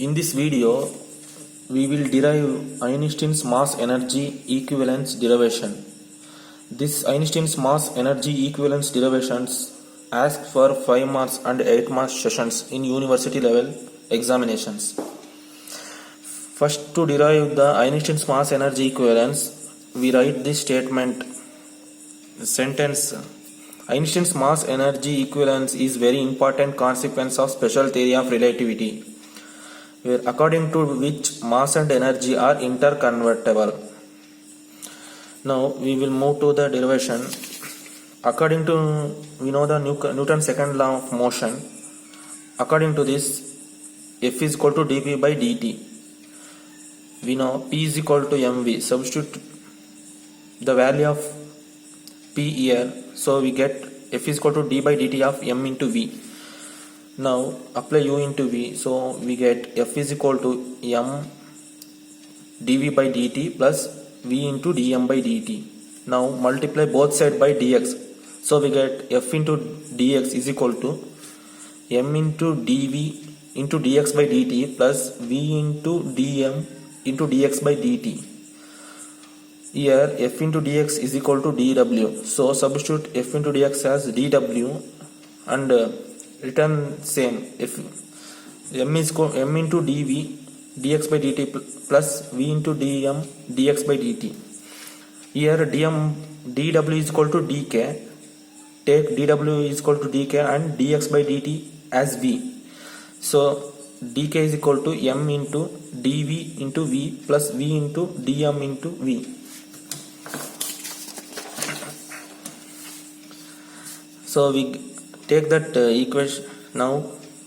In this video, we will derive Einstein's mass energy equivalence derivation. This Einstein's mass energy equivalence derivations ask for 5 marks and 8 marks sessions in university level examinations. First, to derive the Einstein's mass energy equivalence, we write this sentence. Einstein's mass energy equivalence is very important consequence of special theory of relativity, where according to which mass and energy are interconvertible. Now we will move to the derivation. According to, we know the Newton's second law of motion. According to this, F is equal to dp by dt. We know P is equal to mv. Substitute the value of P here, so we get F is equal to d by dt of m into v. Now apply u into v, so we get F is equal to m dv by dt plus v into dm by dt. Now multiply both sides by dx, so we get F into dx is equal to m into dv into dx by dt plus v into dm into dx by dt. Here F into dx is equal to dw, so substitute F into dx as dw and return same. If m into dv dx by dt plus v into dm dx by dt. Here dw is equal to dk. Take dw is equal to dk and dx by dt as v. So dk is equal to m into dv into v plus v into dm into v. So we take that equation. Now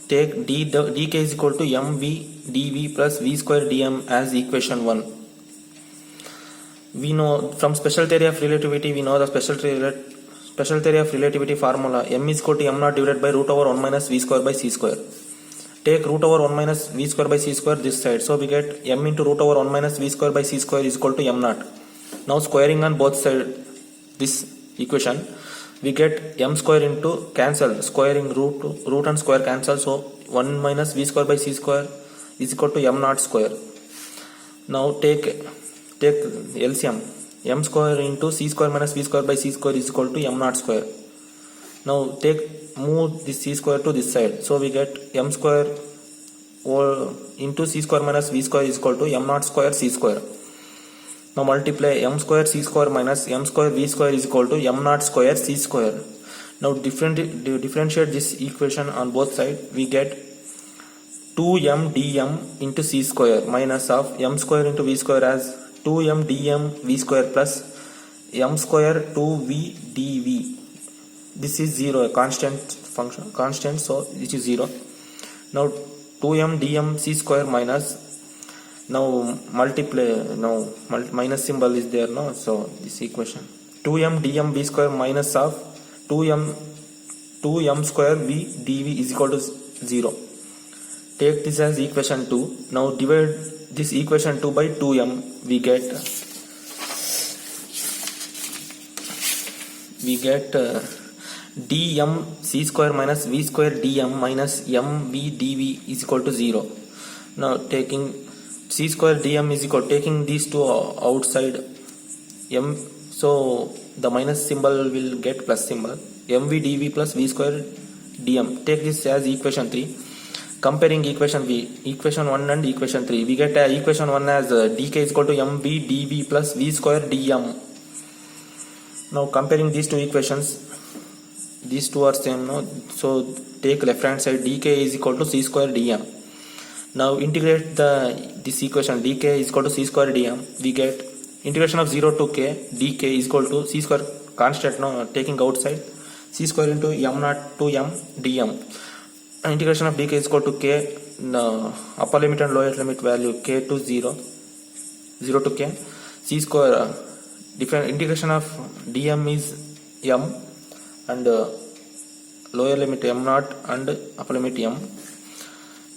take dk is equal to mv dv plus v square dm as equation 1. We know from special theory of relativity, we know the special theory of relativity formula. M is equal to m naught divided by root over 1 minus v square by c square. Take root over 1 minus v square by c square this side, so we get m into root over 1 minus v square by c square is equal to m naught. Now squaring on both sides this equation, we get m square into cancel, squaring root and square cancel, so 1 minus v square by c square is equal to m naught square. Now take LCM, m square into c square minus v square by c square is equal to m naught square. Now move this c square to this side, so we get m square into c square minus v square is equal to m naught square c square. Now multiply m square c square minus m square v square is equal to m naught square c square. Now differentiate this equation on both sides, we get 2m dm into c square minus of m square into v square as 2m dm v square plus m square 2v dv. This is 0, a constant function, so this is 0. Now 2m dm c square minus, now multiply, now minus symbol is there, no, so this equation 2m dm v square minus of 2m square v dv is equal to 0. Take this as equation 2. Now divide this equation 2 by 2m, we get dm c square minus v square dm minus m v dv is equal to 0. Now taking c square dm is equal, taking these two outside m, so the minus symbol will get plus symbol, mv dv plus v square dm. Take this as equation 3. Comparing equation 1 and equation 3, we get equation 1 as dk is equal to mv dv plus v square dm. Now comparing these two equations, these two are same, no? So take left hand side, dk is equal to c square dm. Now integrate this equation, dk is equal to c square dm. We get integration of 0 to k, dk is equal to c square constant, no, taking outside, c square into m naught to m dm. Integration of dk is equal to k, upper limit and lower limit value k to 0 to k, c square, different integration of dm is m and lower limit m naught and upper limit m.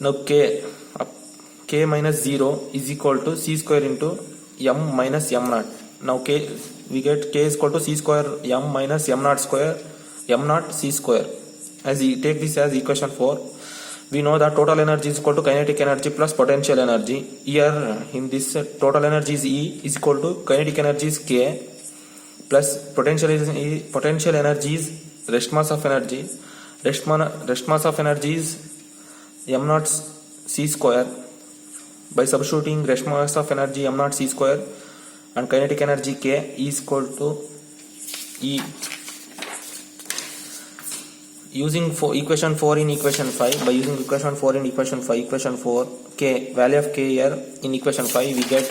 Now k minus 0 is equal to c square into m minus m naught. Now we get k is equal to c square m minus m naught square, m naught c square. As we take this as equation 4, we know that total energy is equal to kinetic energy plus potential energy. Here in this total energy is E is equal to kinetic energy is K plus potential energy is rest mass of energy. Rest mass of energy is m naught c square. By substituting rest mass of energy m naught c square and kinetic energy K is equal to E. Using equation 4 in equation 5, by using equation 4 in equation 5, equation 4, K, value of K here in equation 5, we get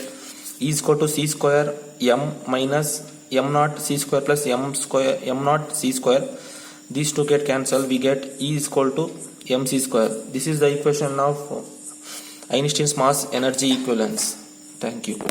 E is equal to C square M minus M naught C square plus M naught C square. These two get cancelled, we get E is equal to MC square. This is the equation of Einstein's mass energy equivalence. Thank you.